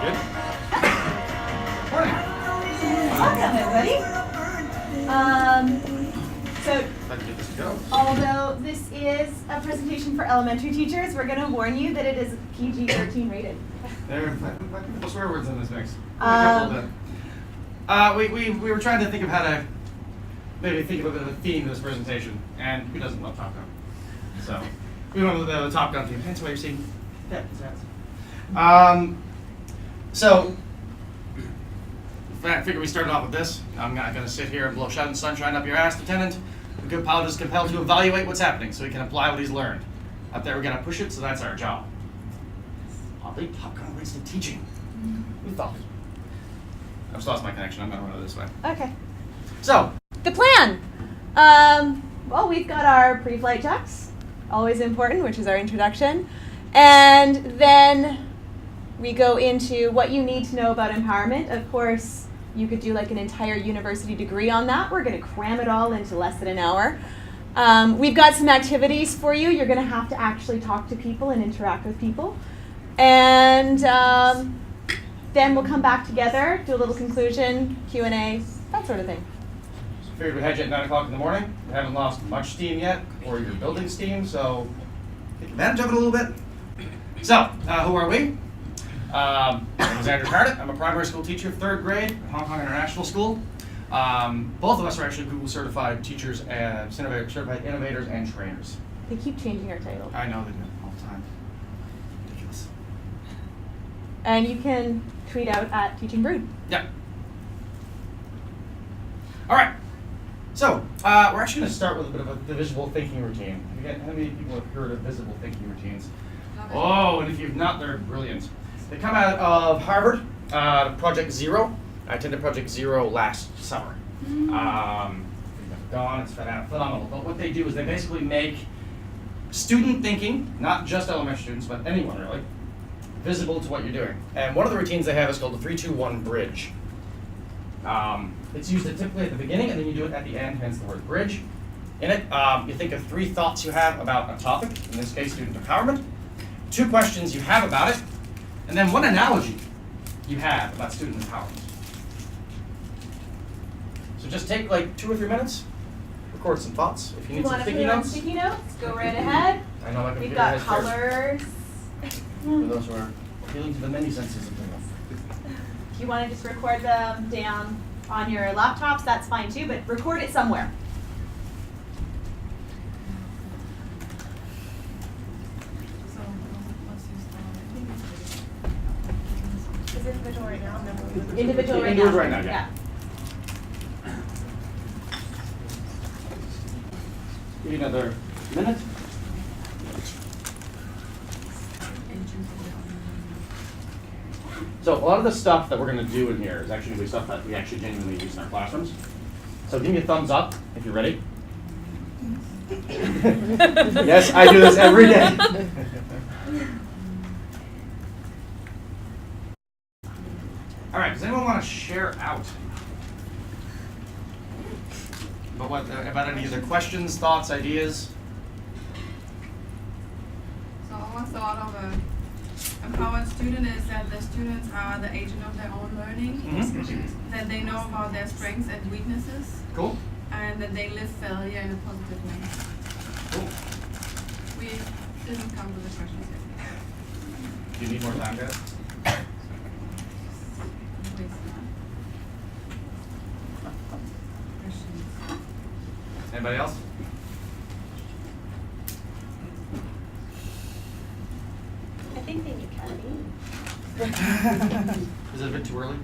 Good. Morning. Welcome, everybody. So, Let's get this to go. although this is a presentation for elementary teachers, we're going to warn you that it is PG-13 rated. There are a couple swear words in this mix. We were trying to think of how to maybe think of a bit of a theme of this presentation, and who doesn't love Top Gun? So we went with the Top Gun theme. Hence why you're seeing that. So I figured we started off with this. I'm not going to sit here and blow sunshine up your ass, Lieutenant. The good pilot is compelled to evaluate what's happening so he can apply what he's learned. Up there, we're going to push it, so that's our job. Oddly, Top Gun relates to teaching. Who thought? I've just lost my connection. I'm going to run it this way. Okay. So, The plan. Well, we've got our pre-flight checks, always important, which is our introduction. And then we go into what you need to know about empowerment. Of course, you could do like an entire university degree on that. We're going to cram it all into less than an hour. We've got some activities for you. You're going to have to actually talk to people and interact with people. And then we'll come back together, do a little conclusion, Q&A, that sort of thing. figured we had you at 9 o'clock in the morning. You haven't lost much steam yet, or you're building steam, so take advantage of it a little bit. So, who are we? My name is Andrew Cardit. I'm a primary school teacher, 3rd grade at Hong Kong International School. Both of us are actually Google certified teachers and certified innovators and trainers. They keep changing our title. I know they do all the time. Ridiculous. And you can tweet out at Teaching Brood. Yeah. All right. So, we're actually going to start with a bit of a visible thinking routine. How many people have heard of visible thinking routines? Oh, and if you've not, they're brilliant. They come out of Harvard, Project Zero. I attended Project Zero last summer. It's phenomenal. But what they do is they basically make student thinking, not just elementary students, but anyone really, visible to what you're doing. And one of the routines they have is called the 3-2-1 bridge. It's used typically at the beginning, and then you do it at the end, hence the word bridge. In it, you think of 3 thoughts you have about a topic, in this case, student empowerment, 2 questions you have about it, and then 1 analogy you have about student empowerment. So just take like 2 or 3 minutes, record some thoughts. If you need some sticky notes. Sticky notes, go right ahead. I know my computer We've got has colors. For those who are appealing to the many senses of things. If you want to just record them down on your laptops, that's fine too, but record it somewhere. Is it individual right now? Individual right Individual now. right now, yeah. Give you another minute. So a lot of the stuff that we're going to do in here is actually going to be stuff that we actually genuinely use in our classrooms. So give me a thumbs up if you're ready. Yes, I do this every day. All right, does anyone want to share out about any of their questions, thoughts, ideas? So one thought of an empowered student is that the students are the agent of their own learning, that they know about their strengths and weaknesses, Cool. and that they live failure in a positive way. Cool. We didn't come to the questions yet. Do you need more time, guys? Anybody else? I think they need caffeine. Is it a bit too early?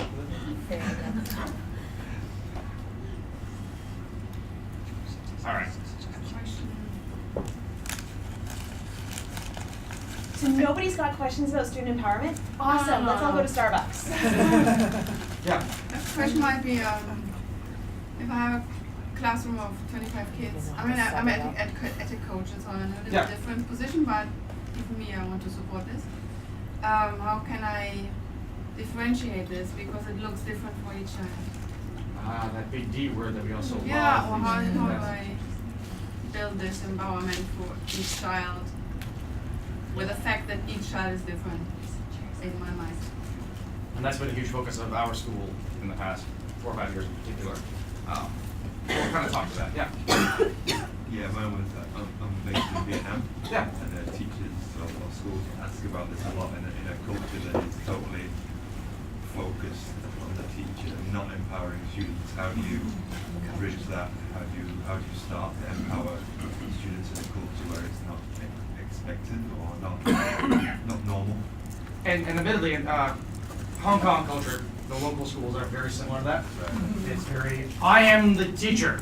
All right. So nobody's got questions about student empowerment? Awesome, let's all go to Starbucks. Yeah. A question might be, if I have a classroom of 25 kids, I'm an ed coach and so on, and it's a different position, but even me, I want to support this. How can I differentiate this because it looks different for each child? That big D word that we also love. Yeah, or how do I build this empowerment for each child with the fact that each child is different in my mind? And that's been a huge focus of our school in the past 4 or 5 years in particular. We'll kind of talk to that, yeah. Yeah, mine was I'm based in Vietnam. Yeah. And teachers or schools ask about this a lot in a culture that is totally focused on the teacher and not empowering students. How do you bridge that? How do you start to empower students in a culture where it's not expected or not normal? And admittedly, in Hong Kong culture, the local schools are very similar to that. Right. It's very, I am the teacher.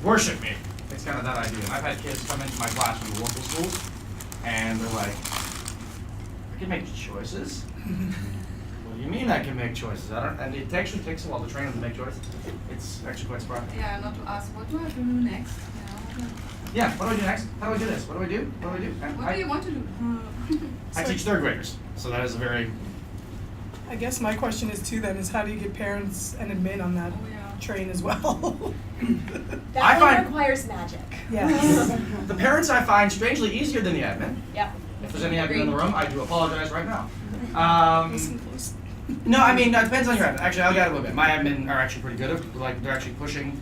Worship me. It's kind of that idea. And I've had kids come into my class from the local schools, and they're like, I can make choices? What do you mean I can make choices? And it actually takes a while to train them to make choices. It's actually quite surprising. Yeah, not to ask, what do I do next? Yeah, what do I do next? How do I do this? What do I do? What do I do? And What do you want to do? I teach third graders, so that is a very, I guess my question is too then is how do you get parents and admin on that Oh, yeah. train as well? That I one find- requires magic. Yes. the parents I find strangely easier than the admin. Yep. If there's any admin in the room, I do apologize right now. Listen close. No, I mean, it depends on your admin. Actually, I'll get a little bit. My admin are actually pretty good at, like, they're actually pushing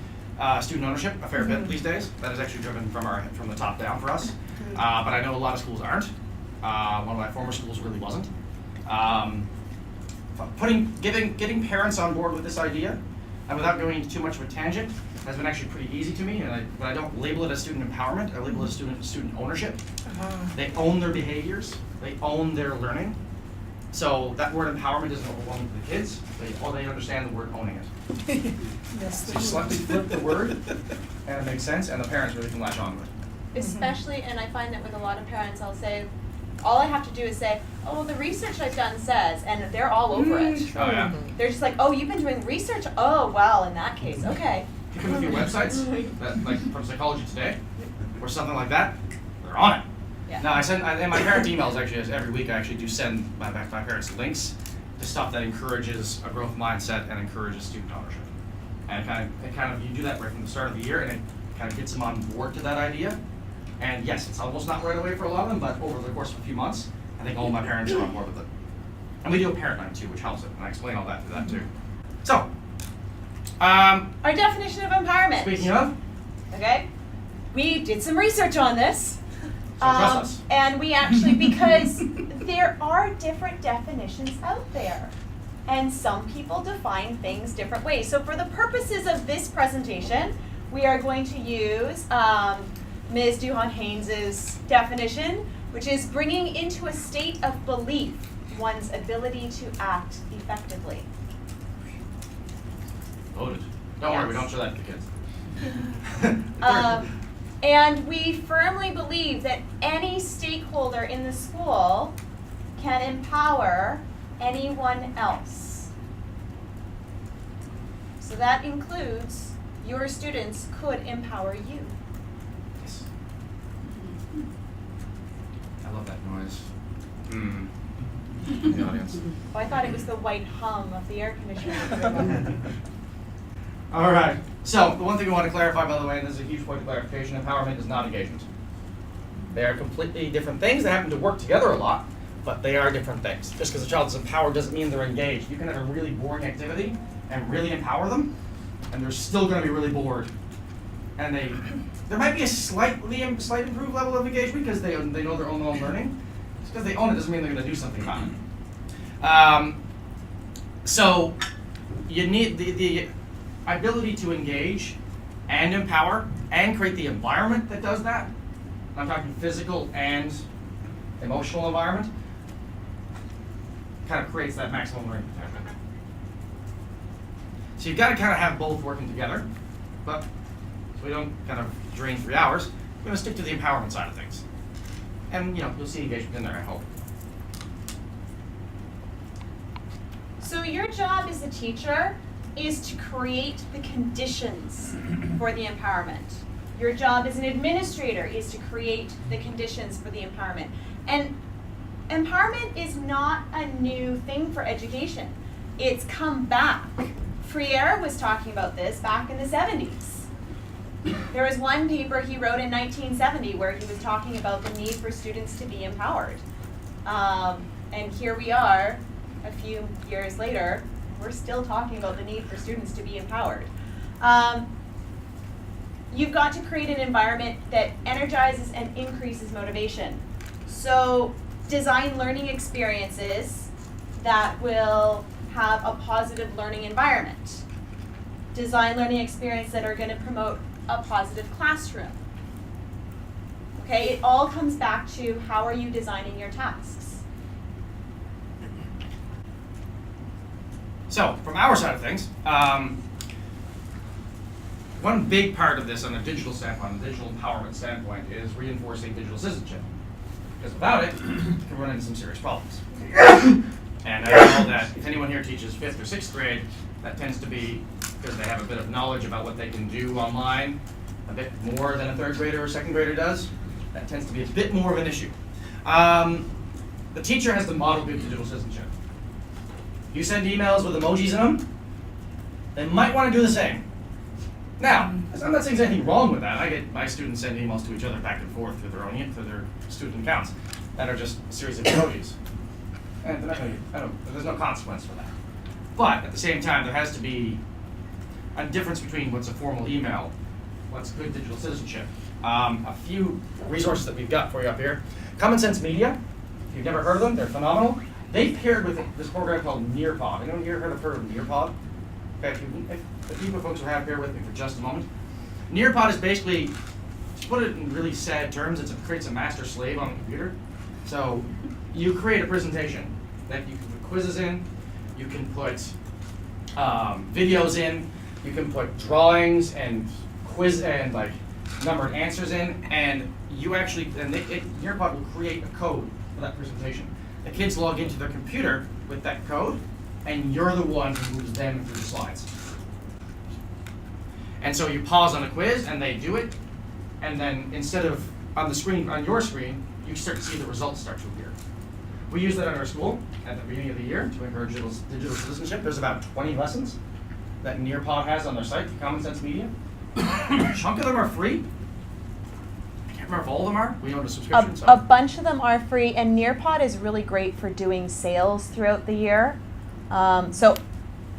student ownership a fair bit these days. That is actually driven from the top down for us. But I know a lot of schools aren't. One of my former schools really wasn't. Getting parents on board with this idea, and without going into too much of a tangent, has been actually pretty easy to me. But I don't label it as student empowerment. I label it as student ownership. They own their behaviors. They own their learning. So that word empowerment isn't overwhelming to the kids. They understand the word owning it. Yes. So you slightly flip the word, and it makes sense, and the parents really can latch on to it. Especially, and I find that with a lot of parents, I'll say, all I have to do is say, oh, well, the research I've done says, and they're all over it. Oh yeah. They're just like, oh, you've been doing research? Oh, well, in that case, okay. If you come with your websites, that, like from Psychology Today, or something like that, they're on it. Yeah. Now in my parent emails actually, every week I actually do send my parents links to stuff that encourages a growth mindset and encourages student ownership. And it kind of you do that right from the start of the year, and it kind of gets them on board to that idea. And yes, it's almost not right away for a lot of them, but over the course of a few months, I think all of my parents are on board with it. And we do a parent night too, which helps it, and I explain all that through that too. So, Our definition of empowerment. speaking of, Okay, we did some research on this. So trust us. And we actually, because there are different definitions out there. And some people define things different ways. So for the purposes of this presentation, we are going to use Ms. Duhon-Haynes' definition, which is bringing into a state of belief one's ability to act effectively. Loaded. Don't worry, we Yes. don't show that to the kids. And we firmly believe that any stakeholder in the school can empower anyone else. So that includes your students could empower you. Yes. I love that noise. The audience. Oh, I thought it was the white hum of the air conditioner. All right. So the one thing we want to clarify, by the way, and this is a huge point of clarification: empowerment is not engagement. They are completely different things. They happen to work together a lot, but they are different things. Just because a child is empowered doesn't mean they're engaged. You can have a really boring activity and really empower them, and they're still going to be really bored. And there might be a slight improved level of engagement because they know their own learning. Just because they own it doesn't mean they're going to do something about it. So you need the ability to engage and empower and create the environment that does that. I'm talking physical and emotional environment. Kind of creates that maximum learning potential. So you've got to kind of have both working together, but so we don't kind of drain 3 hours. We're going to stick to the empowerment side of things. And you'll see engagement in there, I hope. So your job as a teacher is to create the conditions for the empowerment. Your job as an administrator is to create the conditions for the empowerment. And empowerment is not a new thing for education. It's come back. Freire was talking about this back in the 70s. There was one paper he wrote in 1970 where he was talking about the need for students to be empowered. And here we are, a few years later, we're still talking about the need for students to be empowered. You've got to create an environment that energizes and increases motivation. So design learning experiences that will have a positive learning environment. Design learning experiences that are going to promote a positive classroom. Okay, it all comes back to how are you designing your tasks. So, from our side of things, one big part of this on a digital standpoint, a digital empowerment standpoint, is reinforcing digital citizenship. Because without it, you can run into some serious problems. And I know that if anyone here teaches 5th or 6th grade, that tends to be because they have a bit of knowledge about what they can do online, a bit more than a 3rd grader or 2nd grader does. That tends to be a bit more of an issue. The teacher has to model good digital citizenship. You send emails with emojis in them, they might want to do the same. Now, I'm not saying there's anything wrong with that. I get my students send emails to each other back and forth through their student accounts that are just a series of emojis. And there's no consequence for that. But at the same time, there has to be a difference between what's a formal email, what's good digital citizenship. A few resources that we've got for you up here. Common Sense Media, if you've never heard of them, they're phenomenal. They paired with this program called Nearpod. Anyone here heard of Nearpod? Okay, if you folks will have bear with me for just a moment. Nearpod is basically, to put it in really sad terms, it creates a master slave on the computer. So you create a presentation that you can put quizzes in, you can put videos in, you can put drawings and quiz and like numbered answers in, and you actually, Nearpod will create a code for that presentation. The kids log into their computer with that code, and you're the one who moves them through the slides. And so you pause on a quiz, and they do it, and then instead of on the screen, on your screen, you start to see the results start to appear. We use that in our school at the beginning of the year to encourage digital citizenship. There's about 20 lessons that Nearpod has on their site, Common Sense Media. A chunk of them are free. I can't remember if all of them are. We own a subscription. A bunch of them are free, and Nearpod is really great for doing sales throughout the year. So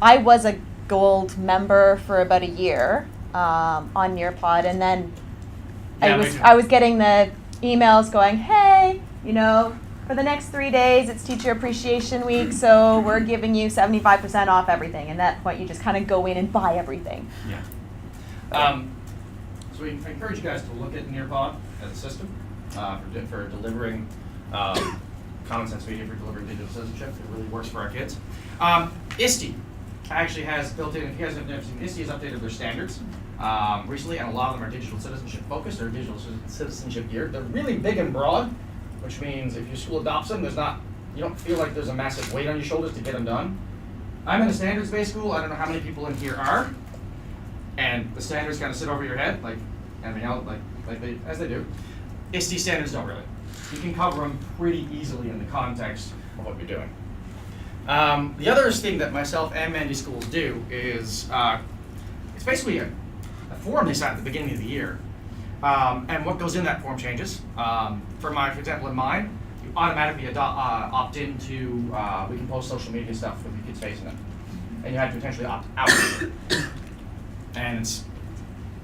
I was a gold member for about a year on Nearpod, and then I was getting the emails going, hey, for the next 3 days it's Teacher Appreciation Week, so we're giving you 75% off everything. And at that point, you just kind of go in and buy everything. Yeah. So we encourage you guys to look at Nearpod as a system for delivering Common Sense Media, for delivering digital citizenship. It really works for our kids. ISTE actually has built in, if you guys have never seen, ISTE has updated their standards recently, and a lot of them are digital citizenship focused or digital citizenship geared. They're really big and broad, which means if your school adopts them, you don't feel like there's a massive weight on your shoulders to get them done. I'm in a standards-based school. I don't know how many people in here are, and the standards kind of sit over your head, like everything else, as they do. ISTE standards don't really. You can cover them pretty easily in the context of what you're doing. The other thing that myself and Mandy Schools do is it's basically a form they sign at the beginning of the year. And what goes in that form changes. For example, in mine, you automatically opt into, we can post social media stuff with your kids' face in it. And you have to potentially opt out. And it's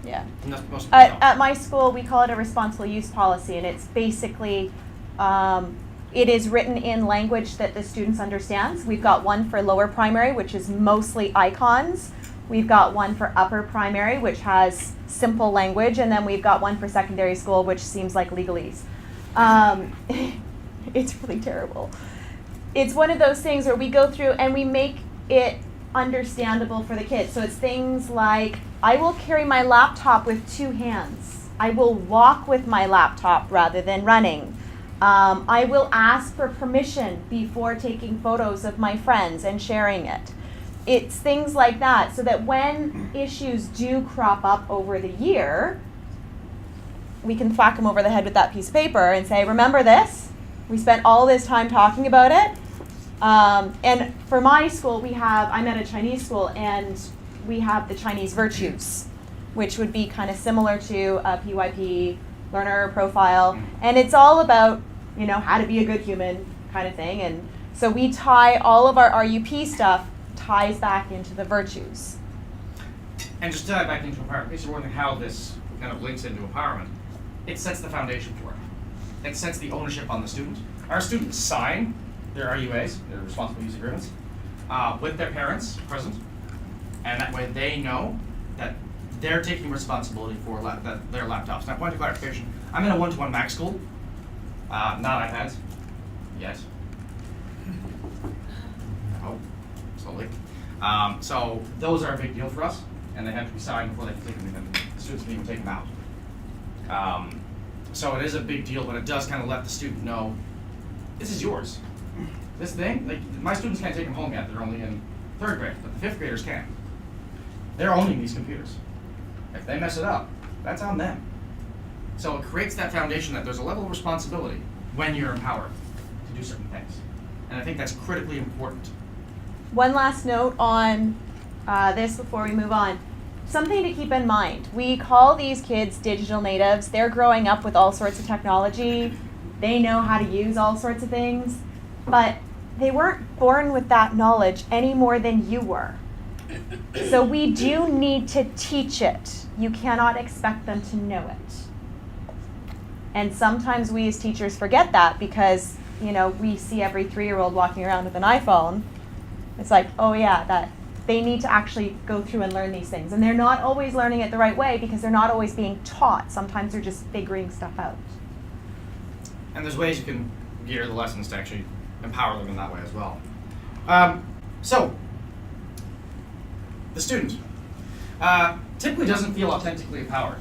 most people don't. At my school, we call it a responsible use policy, and it's basically, it is written in language that the students understands. We've got one for lower primary, which is mostly icons. We've got one for upper primary, which has simple language, and then we've got one for secondary school, which seems like legalese. It's really terrible. It's one of those things where we go through and we make it understandable for the kids. So it's things like, I will carry my laptop with 2 hands. I will walk with my laptop rather than running. I will ask for permission before taking photos of my friends and sharing it. It's things like that, so that when issues do crop up over the year, we can thwack them over the head with that piece of paper and say, remember this? We spent all this time talking about it. And for my school, I'm at a Chinese school, and we have the Chinese virtues, which would be kind of similar to a PYP learner profile. And it's all about, how to be a good human kind of thing. And So we tie all of our RUP stuff ties back into the virtues. And just to dive back into empowerment, in case you're wondering how this kind of links into empowerment, it sets the foundation for it. It sets the ownership on the student. Our students sign their RUAs, their responsible use agreements, with their parents present, and that way they know that they're taking responsibility for their laptops. Now, point of clarification, I'm in a one-to-one Mac school, not iPads, yet. I hope, slowly. So those are a big deal for us, and they have to be signed before they can take them, and the students can even take them out. So it is a big deal, but it does kind of let the student know, this is yours. This thing, like, my students can't take them home yet, they're only in 3rd grade, but the 5th graders can. They're owning these computers. If they mess it up, that's on them. So it creates that foundation that there's a level of responsibility when you're empowered to do certain things. And I think that's critically important. One last note on this before we move on. Something to keep in mind. We call these kids digital natives. They're growing up with all sorts of technology. They know how to use all sorts of things. But they weren't born with that knowledge any more than you were. So we do need to teach it. You cannot expect them to know it. And sometimes we as teachers forget that because, you know, we see every 3-year-old walking around with an iPhone. It's like, oh yeah, that they need to actually go through and learn these things. And they're not always learning it the right way because they're not always being taught. Sometimes they're just figuring stuff out. And there's ways you can gear the lessons to actually empower them in that way as well. So, the student typically doesn't feel authentically empowered.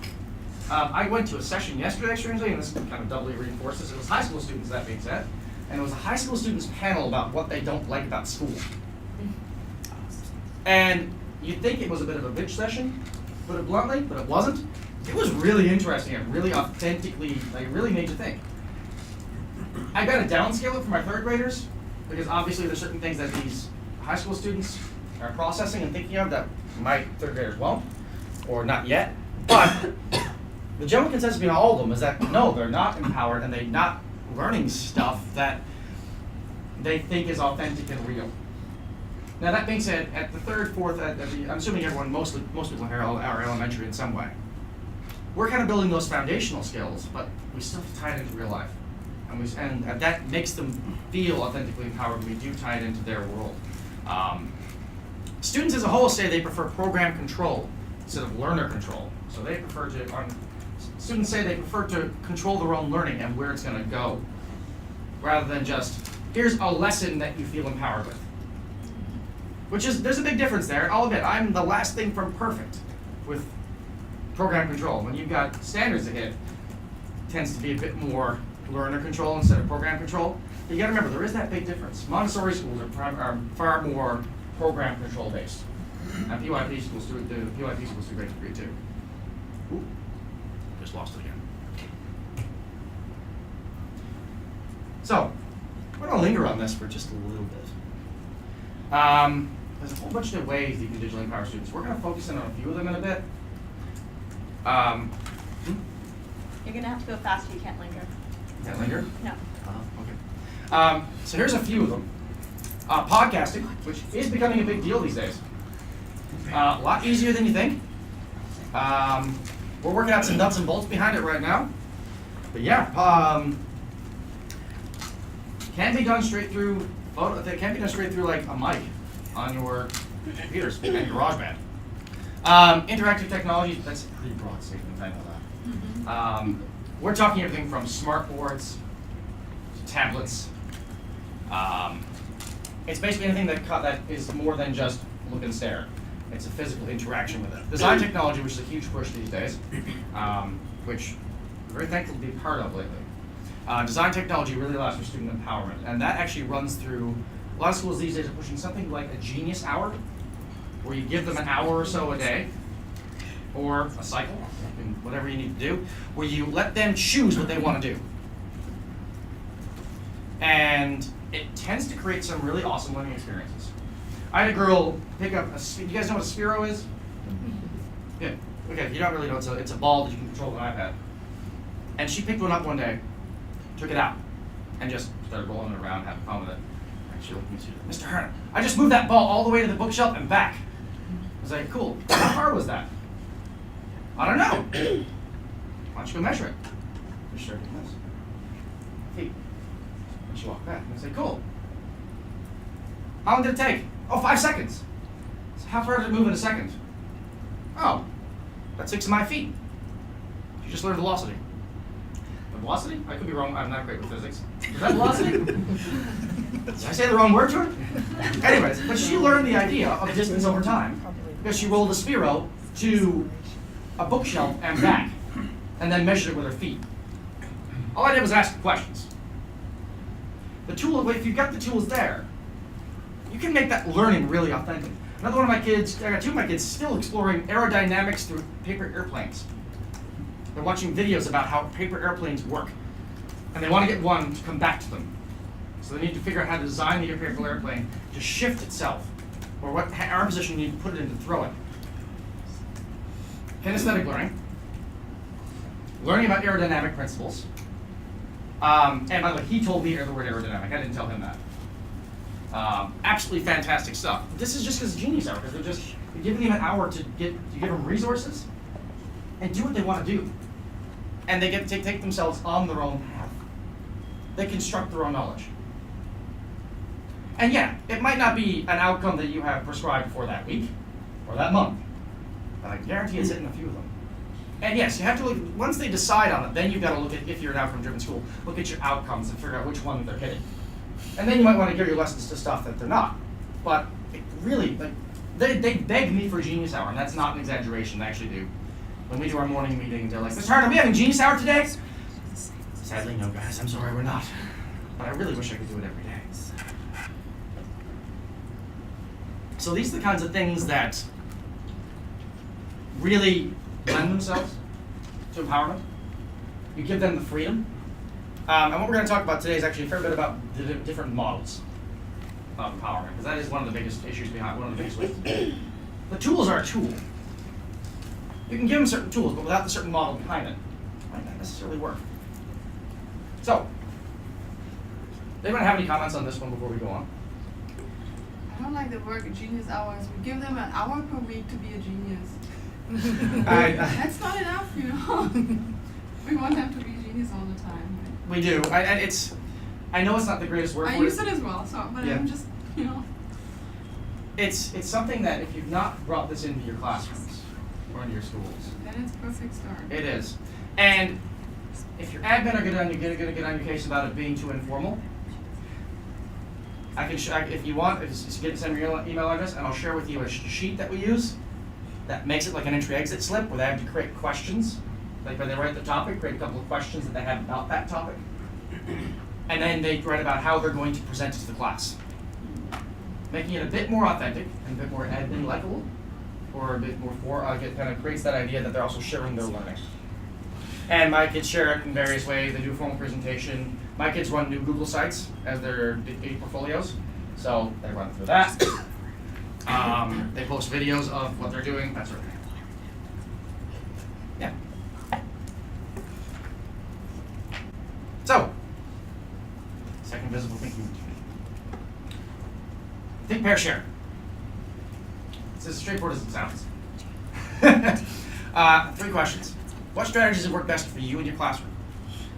I went to a session yesterday, strangely, and this kind of doubly reinforces. It was high school students, that being said, and it was a high school students panel about what they don't like about school. And you'd think it was a bit of a bitch session, put it bluntly, but it wasn't. It was really interesting and really authentically, like, it really made you think. I got a downscale it for my 3rd graders, because obviously there's certain things that these high school students are processing and thinking of that my 3rd graders won't, or not yet. But the general consensus between all of them is that no, they're not empowered and they're not learning stuff that they think is authentic and real. Now that being said, at the 3rd, 4th, I'm assuming everyone, most people here are elementary in some way. We're kind of building those foundational skills, but we still have to tie it into real life. And that makes them feel authentically empowered when we do tie it into their world. Students as a whole say they prefer program control instead of learner control. So they prefer to, students say they prefer to control their own learning and where it's going to go, rather than just, here's a lesson that you feel empowered with. Which is, there's a big difference there. I'll admit, I'm the last thing from perfect with program control. When you've got standards to hit, it tends to be a bit more learner control instead of program control. But you gotta remember, there is that big difference. Montessori schools are far more program control based. And PYP schools do great degree too. Ooh, just lost it again. So, we're gonna linger on this for just a little bit. There's a whole bunch of ways you can digitally empower students. We're gonna focus in on a few of them in a bit. You're gonna have to go faster, you can't linger. Can't linger? No. Okay. So here's a few of them. Podcasting, which is becoming a big deal these days. A lot easier than you think. We're working out some nuts and bolts behind it right now. But yeah, can be done straight through it can be done straight through like a mic on your computers and your GarageBand. Interactive technology, that's a pretty broad statement, I know that. We're talking everything from smart boards to tablets. It's basically anything that is more than just look and stare. It's a physical interaction with it. Design technology, which is a huge push these days, which we're very thankful to be part of lately. Design technology really allows for student empowerment, and that actually runs through, a lot of schools these days are pushing something like a Genius Hour, where you give them an hour or so a day, or a cycle, whatever you need to do, where you let them choose what they want to do. And it tends to create some really awesome learning experiences. I had a girl pick up do you guys know what a Sphero is? Yeah, okay, if you don't really know, it's a ball that you can control with an iPad. And she picked one up one day, took it out, and just started rolling it around, having fun with it. She looked at me, she said, Mr. Hernon, I just moved that ball all the way to the bookshelf and back. I was like, cool. How far was that? I don't know. Why don't you go measure it? She started doing this. Feet. And she walked back. And I said, cool. How long did it take? Oh, 5 seconds. So how far did it move in a second? Oh, about 6 of my feet. You just learned velocity. The velocity? I could be wrong. I'm not great with physics. Is that velocity? Did I say the wrong word to her? Anyways, but she learned the idea of distance over time because she rolled a Sphero to a bookshelf and back, and then measured it with her feet. All I did was ask questions. The tool, if you've got the tools there, you can make that learning really authentic. Another one of my kids, I got 2 of my kids still exploring aerodynamics through paper airplanes. They're watching videos about how paper airplanes work, and they want to get one to come back to them. So they need to figure out how to design the paper airplane to shift itself, or what arm position you need to put it in to throw it. Kinesthetic learning, learning about aerodynamic principles. And by the way, he told me the word aerodynamic. I didn't tell him that. Absolutely fantastic stuff. This is just because Genius Hour, because you're giving them an hour to give them resources and do what they want to do. And they get to take themselves on their own path. They construct their own knowledge. And yeah, it might not be an outcome that you have prescribed for that week or that month, but I guarantee it's hitting a few of them. And yes, you have to look, once they decide on it, then you've got to look at, if you're an outcome-driven school, look at your outcomes and figure out which one they're hitting. And then you might want to give your lessons to stuff that they're not. But it really, like, they beg me for Genius Hour, and that's not an exaggeration, they actually do. When we do our morning meeting, they're like, Mr. Hart, are we having Genius Hour today? Sadly, no, guys, I'm sorry, we're not. But I really wish I could do it every day. So these are the kinds of things that really lend themselves to empowerment. You give them the freedom. And what we're going to talk about today is actually a fair bit about the different models of empowerment, because that is one of the biggest issues behind, one of the biggest ways. The tools are a tool. You can give them certain tools, but without the certain model behind it, it might not necessarily work. So, does anyone have any comments on this one before we go on? I don't like the word Genius Hours. We give them an hour per week to be a genius. That's not enough, you know. We want them to be genius all the time. Right? We do. I know it's not the greatest word I for use it as well, so but Yeah. I'm just, you know. It's something that if you've not brought this into your classrooms or into your schools, Then it's a perfect start. it is. And if your admin are going to get on your case about it being too informal, I can if you want, send me your email address, and I'll share with you a sheet that we use that makes it like an entry-exit slip where they have to create questions. Like when they write the topic, create a couple of questions that they have about that topic. And then they write about how they're going to present it to the class. Making it a bit more authentic and a bit more admin-likable, or a bit more kind of creates that idea that they're also sharing their learning. And my kids share it in various ways. They do a formal presentation. My kids run new Google sites as their portfolios, so they run through that. They post videos of what they're doing, that sort of thing. Yeah. So, second visible thinking. Think, pair, share. It's as straightforward as it sounds. 3 questions. What strategies have worked best for you in your classroom?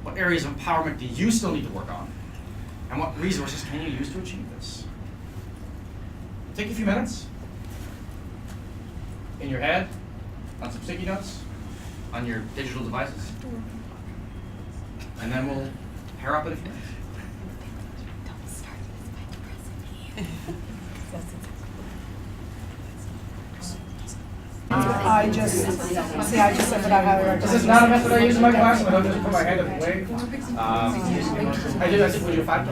What areas of empowerment do you still need to work on? And what resources can you use to achieve this? Take a few minutes in your head, on some sticky notes, on your digital devices, and then we'll pair up in a few minutes. I just said that I highly recommend. This is not a method I use in my class, but I don't just put my hand up and wave. I did, would you 5?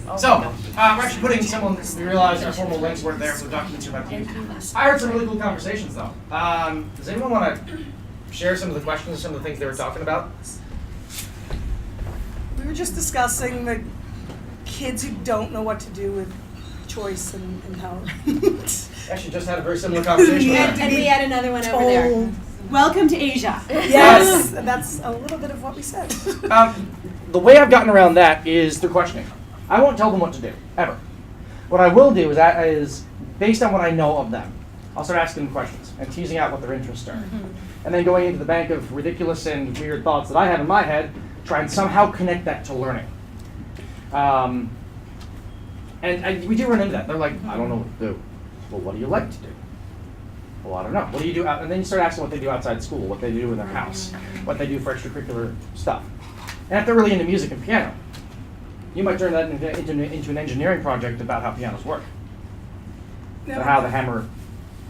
We're actually putting we realized our formal links weren't there, so documents are about to use. I heard some really cool conversations though. Does anyone want to share some of the questions, some of the things they were talking about? We were just discussing the kids who don't know what to do with choice and empowerment. Actually, just had a very similar conversation with And we had another one over there. Told. Welcome to Asia. Yes, that's a little bit of what we said. The way I've gotten around that is through questioning. I won't tell them what to do, ever. What I will do is based on what I know of them, I'll start asking them questions and teasing out what their interests are. And then going into the bank of ridiculous and weird thoughts that I have in my head, try and somehow connect that to learning. We do run into that. They're like, I don't know what to do. Well, what do you like to do? Well, I don't know. What do you do out? And then you start asking what they do outside school, what they do in their house, what they do for extracurricular stuff. And if they're really into music and piano, you might turn that into an engineering project about how pianos work, Now, or how the hammer.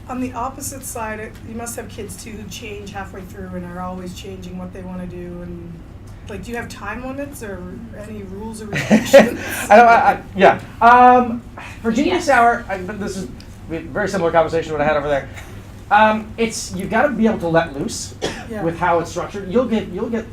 on the opposite side, you must have kids too who change halfway through and are always changing what they want to do. And like, do you have time limits or any rules or restrictions? For Genius Hour, this is a very similar conversation to what I had over there. You've got to be able to let loose Yeah. with how it's structured. You'll get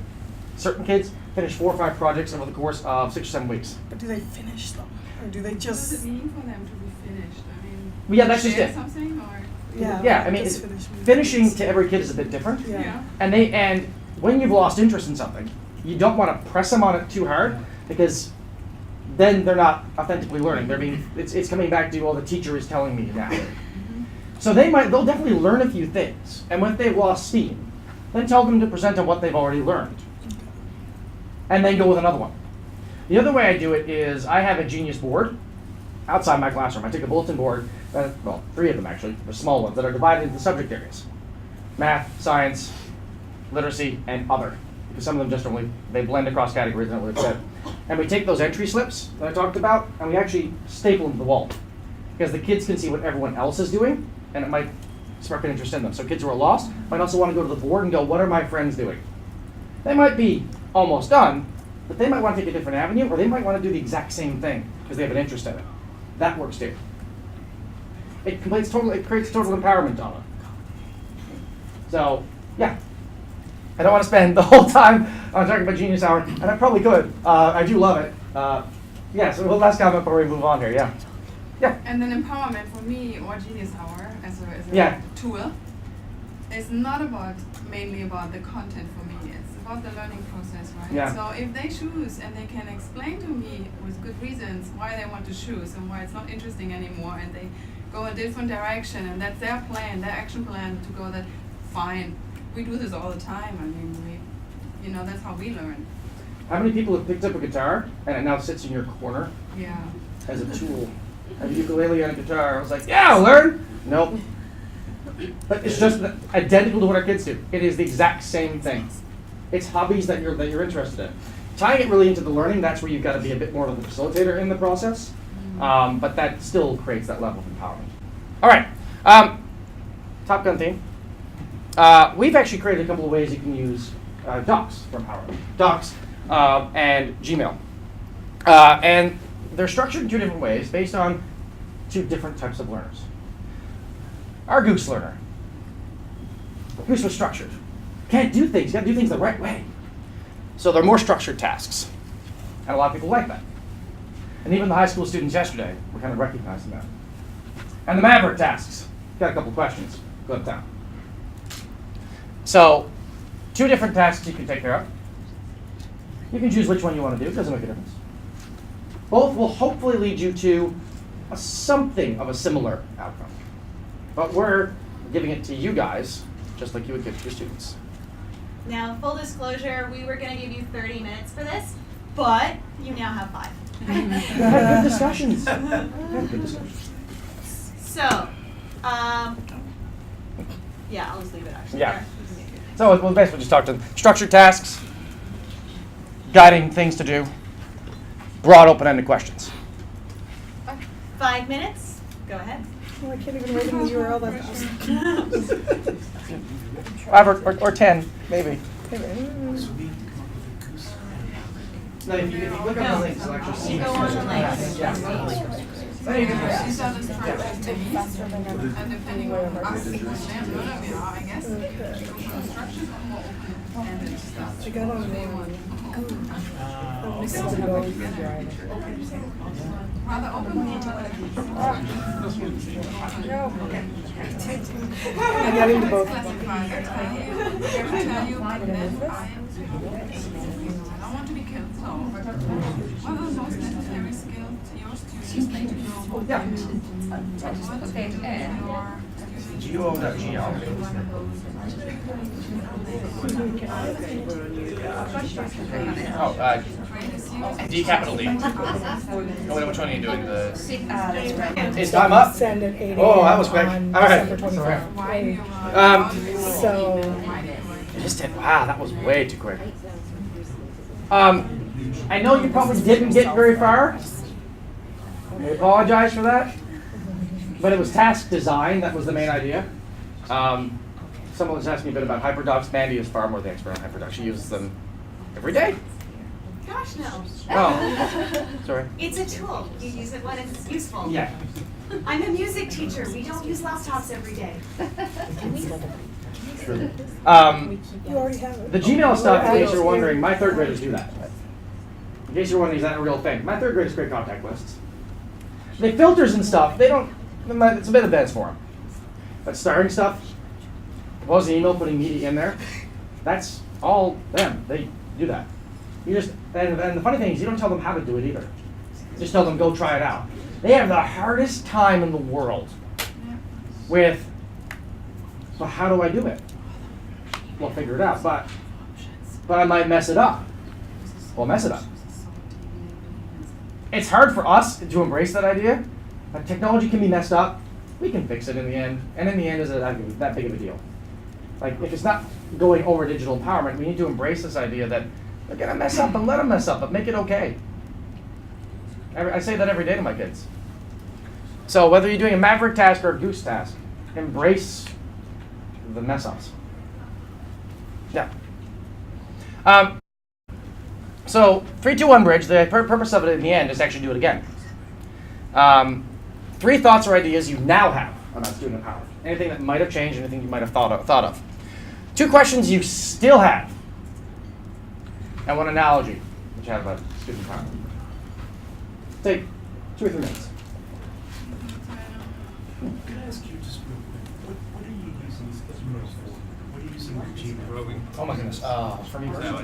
certain kids finish 4 or 5 projects over the course of 6 or 7 weeks. But do they finish them, or do they What does just? it mean for them to be finished? I mean, Well, yeah, that's just share it. something or? Yeah, I mean, just it's, finish finishing movies. to every kid is a bit different. Yeah. And when you've lost interest in something, you don't want to press them on it too hard because then they're not authentically learning. It's coming back to, well, the teacher is telling me now. So they'll definitely learn a few things, and when they've lost steam, then tell them to present on what they've already learned, and then go with another one. The other way I do it is I have a Genius board outside my classroom. I take a bulletin board, 3 of them actually, they're small ones that are divided into subject areas: math, science, literacy, and other. Because some of them just they blend across categories, and what it said. And we take those entry slips that I talked about, and we actually staple them to the wall, because the kids can see what everyone else is doing, and it might spark an interest in them. So kids who are lost might also want to go to the board and go, what are my friends doing? They might be almost done, but they might want to take a different avenue, or they might want to do the exact same thing because they have an interest in it. That works too. It creates total empowerment on it. So, yeah. I don't want to spend the whole time on talking about Genius Hour, and I probably could. I do love it. So the last comment before we move on here, yeah. And then empowerment for me, or Genius Hour as a Yeah. tool, is not mainly about the content for me. It's about the learning process, right? Yeah. So if they choose and they can explain to me with good reasons why they want to choose and why it's not interesting anymore, and they go a different direction, and that's their plan, their action plan to go that, fine. We do this all the time. I mean, that's how we learn. How many people have picked up a guitar and it now sits in your corner Yeah. as a tool? A ukulele and a guitar. I was like, yeah, I'll learn. Nope. But it's just identical to what our kids do. It is the exact same thing. It's hobbies that you're interested in. Tying it really into the learning, that's where you've got to be a bit more of a facilitator in the process. But that still creates that level of empowerment. All right. Top Gun theme. We've actually created a couple of ways you can use Docs for empowerment. Docs and Gmail. And they're structured in 2 different ways based on 2 different types of learners. Our Goose learner. Goose was structured. Can't do things. You got to do things the right way. So they're more structured tasks. And a lot of people like that. And even the high school students yesterday were kind of recognizing that. And the Maverick tasks. Got a couple questions. Go to town. So, 2 different tasks you can take care of. You can choose which one you want to do. It doesn't make a difference. Both will hopefully lead you to something of a similar outcome. But we're giving it to you guys, just like you would give to your students. Now, full disclosure, we were going to give you 30 minutes for this, but you now have 5. Had good discussions. Had good discussions. So, yeah, I'll just leave it actually. Yeah. There. You can make it. So we'll basically just talk to them. Structured tasks, guiding things to do, broad open-ended questions. 5 minutes. Go ahead. Oh, I can't even write in the URL that fast. 5 or 10, maybe. No, if you click on the links, it'll actually see. Go on the links. Yeah. These are the structures. And depending on us, what their learner we are, I guess, we go for structures or more open-ended stuff. I got on They one. want. Rather open. I got into both. Classified. I tell you, but then I don't want to be killed. So, what are the most necessary skills your students need to know? Yeah. Go.gl. Oh, D capital D. Oh, wait, which one are you doing? Is time up? Send at 8 a.m. Oh, that was quick. on All right. December Sorry. 25th. So, Just did. Wow, that was way too quick. I know you probably didn't get very far. I apologize for that. But it was task design. That was the main idea. Someone was asking me a bit about hyperdocs. Mandy is far more the expert on hyperdocs. She uses them every day. Gosh, no. Oh, sorry. It's a tool. You use it when it's useful. Yeah. I'm a music teacher. We don't use laptops every day. you already have it. The Gmail stuff, in case you're wondering, my third graders do that. In case you're wondering, is that a real thing? My third graders create contact lists. They filters and stuff, they don't, it's a bit advanced for them. But starting stuff, composing an email, putting media in there, that's all them. They do that. You just, and the funny thing is, you don't tell them how to do it either. You just tell them, go try it out. They have the hardest time in the world with, well, how do I do it? Well, figure it out, but I might mess it up. Well, mess it up. It's hard for us to embrace that idea. But technology can be messed up. We can fix it in the end, and in the end, is it that big of a deal? Like, if it's not going over digital empowerment, we need to embrace this idea that they're gonna mess up and let them mess up, but make it okay. I say that every day to my kids. So whether you're doing a Maverick task or a Goose task, embrace the mess ups. Yeah. So 3-2-1 bridge. The purpose of it in the end is to actually do it again. 3 thoughts or ideas you now have about student empowerment. Anything that might have changed, anything you might have thought of. 2 questions you still have, and 1 analogy that you have about student empowerment. Take 2 or 3 minutes. Can I ask you just real quick, what are you using Gmail for? What are you using Gmail? Oh my goodness. For me personally.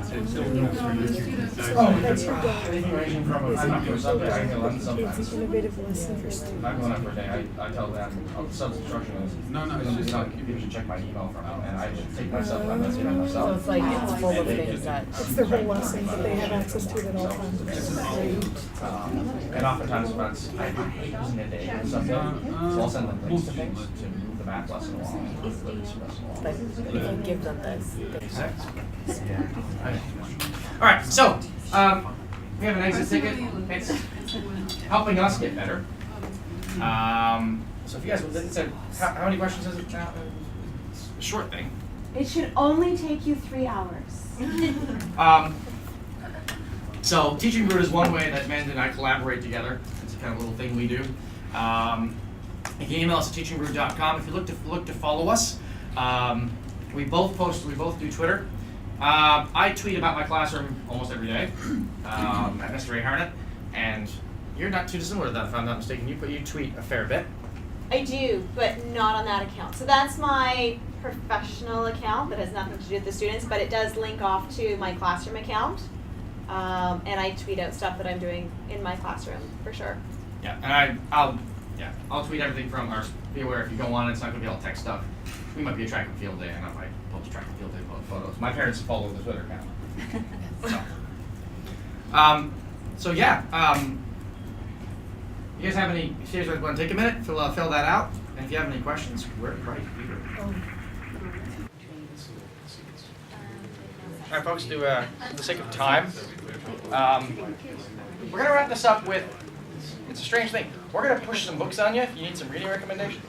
Oh, that's right. Anything ranging from I'm not doing something, I can run It's sometimes. an innovative lesson for students. I'm going up for a day. I tell them, the substitution is, it's not, people should check my email from them, and I should take myself, I'm not seeing myself. So it's like it's full of things that. It's their whole lesson that they have access to it at all times. And oftentimes when it's, I hate using a day or something, so I'll send them links to things to move the math lesson along, or the literacy lesson along. But you can give them this. All right, so we have an exit ticket. It's helping us get better. So if you guys, how many questions is it now? It's a short thing. It should only take you 3 hours. So Teaching Root is one way that Amanda and I collaborate together. It's a kind of little thing we do. You can email us at teachingroot.com if you look to follow us. We both do Twitter. I tweet about my classroom almost every day at Mr. Ray Harnett, and you're not too dissimilar to that if I'm not mistaken. You tweet a fair bit. I do, but not on that account. So that's my professional account that has nothing to do with the students, but it does link off to my classroom account. And I tweet out stuff that I'm doing in my classroom for sure. Yeah, and I'll tweet everything from ours. Be aware if you go on, it's not going to be all tech stuff. We might be a track and field day, and I might post track and field day photos. My parents follow the Twitter account. So yeah, you guys have any? You guys want to take a minute, fill that out, and if you have any questions, we're right here. All right, folks. For the sake of time, we're gonna wrap this up with. It's a strange thing. We're gonna push some books on you. If you need some reading recommendations,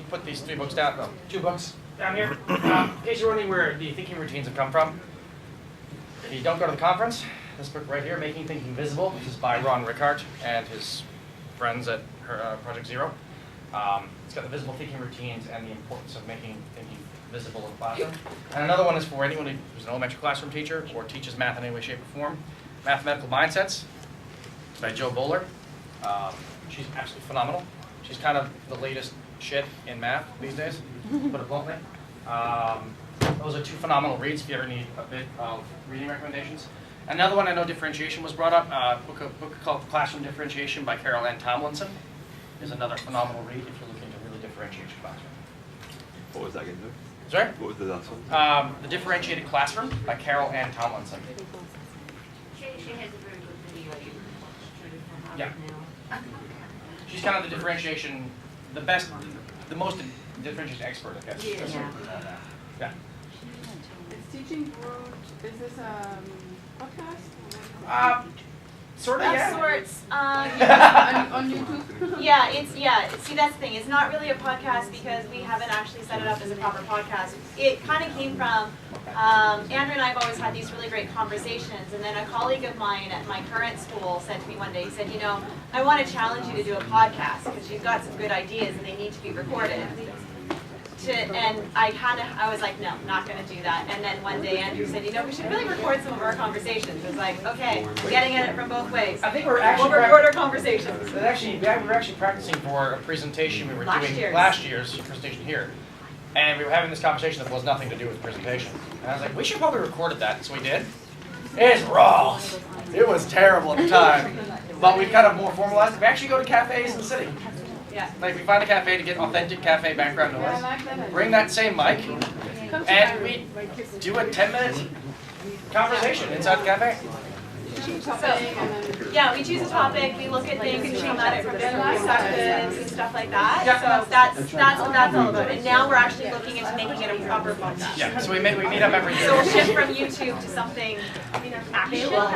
put these 3 books down. Well, 2 books down here. In case you're wondering where the thinking routines have come from. If you don't go to the conference, this book right here, Making Thinking Visible, which is by Ron Rickard and his friends at Project Zero. It's got the visible thinking routines and the importance of making thinking visible in the classroom. And another one is for anyone who's an elementary classroom teacher or teaches math in any way, shape, or form. Mathematical Mindsets. It's by Jo Boaler. She's absolutely phenomenal. She's kind of the latest shit in math these days, to put it bluntly. Those are two phenomenal reads if you ever need a bit of reading recommendations. Another one, I know differentiation was brought up. A book called Classroom Differentiation by Carol Ann Tomlinson is another phenomenal read if you're looking to really differentiate your classroom. What was that again? Sorry? What was the last one? The Differentiated Classroom by Carol Ann Tomlinson. She has a very good video you can watch through from Yeah. now. She's kind of the differentiation, the best, the most differentiation expert, I guess. Yeah. Yeah. It's Teaching Broad, is this a podcast? Sort of, Of yeah. sorts. On YouTube? Yeah. See, that's the thing. It's not really a podcast because we haven't actually set it up as a proper podcast. It kind of came from Andrew and I have always had these really great conversations, and then a colleague of mine at my current school said to me one day, he said, you know, I want to challenge you to do a podcast because you've got some good ideas and they need to be recorded. And I was like, no, not going to do that. And then one day Andrew said, you know, we should really record some of our conversations. It was like, okay, we're getting at it from both ways. I think we're actually We'll record our conversations. we were actually practicing for a presentation we were doing last year's presentation here. And we were having this conversation that was nothing to do with the presentation. And I was like, we should probably record that. So we did. It's raw. It was terrible at the time. But we kind of more formalized it. We actually go to cafes in the city. Yeah. Like we find a cafe to get authentic cafe background noise. Bring that same mic, and we do a 10-minute conversation inside the cafe. So, yeah, we choose a topic, we look at things, we come at it from different perspectives and stuff like that. Yeah. So that's what that's all about. And now we're actually looking into making it a proper podcast. Yeah, so we meet up every year. So we'll shift from YouTube to something actual.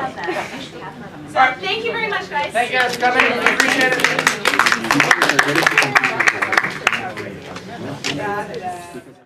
So thank you very much, guys. Thank you guys for coming. We appreciate it.